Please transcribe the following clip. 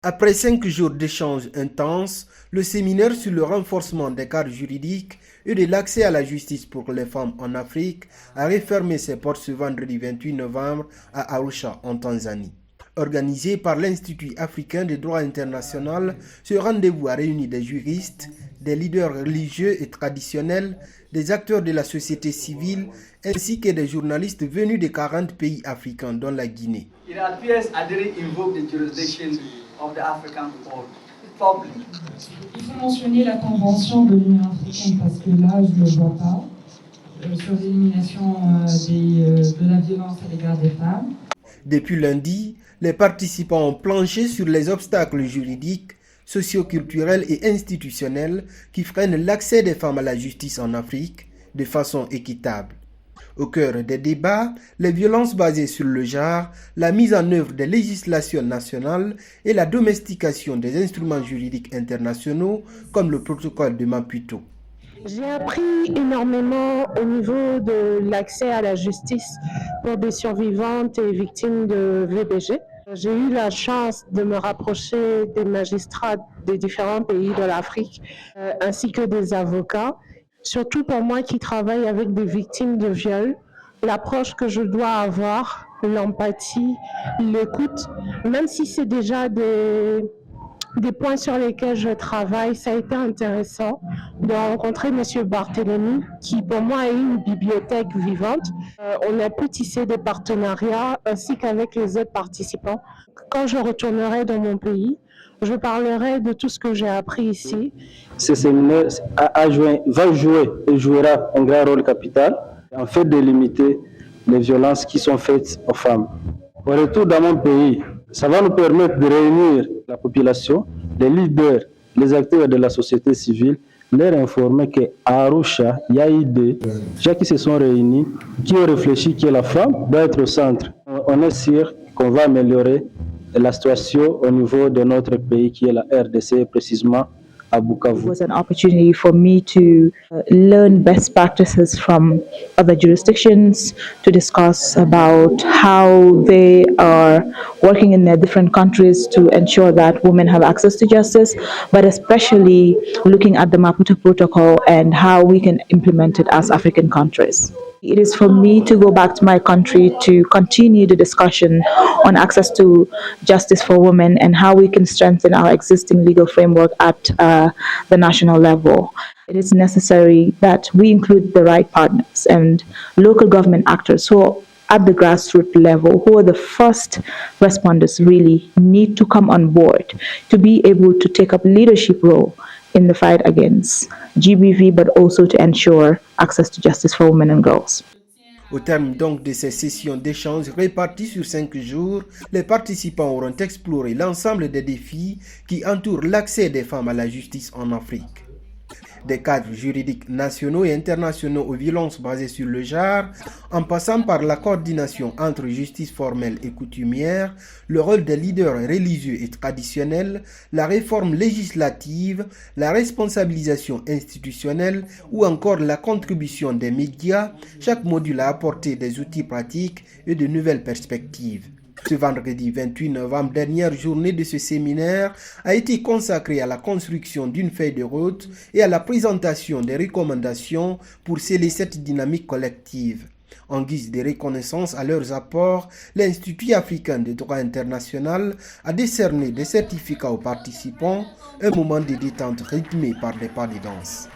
Après 5 jours d'échanges intenses, le séminaire sur le renforcement des cadres juridiques et de l'accès à la justice pour les femmes en Afrique a refermé ses portes ce vendredi 28 novembre à Arusha, en Tanzanie. Organisé par l'Institut africain des droits internationaux, ce rendez-vous a réuni des juristes, des leaders religieux et traditionnels, des acteurs de la société civile ainsi que des journalistes venus de 40 pays africains, dont la Guinée. It appears I didn't invoke the jurisdiction of the African Court properly. Il faut mentionner la convention de l'Union africaine parce que là, je ne le vois pas, sur l'élimination de la violence à l'égard des femmes. Depuis lundi, les participants ont planché sur les obstacles juridiques, socioculturels et institutionnels qui freinent l'accès des femmes à la justice en Afrique de façon équitable. Au cœur des débats, les violences basées sur le genre, la mise en œuvre des législations nationales et la domestication des instruments juridiques internationaux comme le protocole de Maputo. J'ai appris énormément au niveau de l'accès à la justice pour des survivantes et victimes de VBG. J'ai eu la chance de me rapprocher des magistrats des différents pays de l'Afrique ainsi que des avocats. Surtout pour moi qui travaille avec des victimes de viol, l'approche que je dois avoir, l'empathie, l'écoute, même si c'est déjà des points sur lesquels je travaille, ça a été intéressant de rencontrer M. Barthélémy, qui pour moi est une bibliothèque vivante. On a pu tisser des partenariats ainsi qu'avec les autres participants. Quand je retournerai dans mon pays, je parlerai de tout ce que j'ai appris ici. Ce séminaire va jouer et jouera un grand rôle capital en fait de limiter les violences qui sont faites aux femmes. Au retour dans mon pays, ça va nous permettre de réunir la population, les leaders, les acteurs de la société civile, leur informer qu'à Arusha, il y a eu des gens qui se sont réunis, qui ont réfléchi que la femme doit être au centre. On est sûr qu'on va améliorer la situation au niveau de notre pays qui est la RDC, précisément à Bukavu. It was an opportunity for me to learn best practices from other jurisdictions, to discuss about how they are working in their different countries to ensure that women have access to justice, but especially looking at the Maputo Protocol and how we can implement it as African countries. It is for me to go back to my country to continue the discussion on access to justice for women and how we can strengthen our existing legal framework at the national level. It is necessary that we include the right partners and local government actors who are at the grassroots level, who are the first responders, really need to come on board to be able to take up leadership role in the fight against GBV, but also to ensure access to justice for women and girls. Au terme donc de ces sessions d'échange réparties sur 5 jours, les participants auront exploré l'ensemble des défis qui entourent l'accès des femmes à la justice en Afrique. Des cadres juridiques nationaux et internationaux aux violences basées sur le genre, en passant par la coordination entre justice formelle et coutumière, le rôle des leaders religieux et traditionnels, la réforme législative, la responsabilisation institutionnelle ou encore la contribution des médias, chaque module a apporté des outils pratiques et de nouvelles perspectives. Ce vendredi 28 novembre, dernière journée de ce séminaire, a été consacrée à la construction d'une feuille de route et à la présentation des recommandations pour sceller cette dynamique collective. En guise de reconnaissance à leurs apports, l'Institut africain de droit international a décerné des certificats aux participants, un moment de détente rythmé par des pas de danse.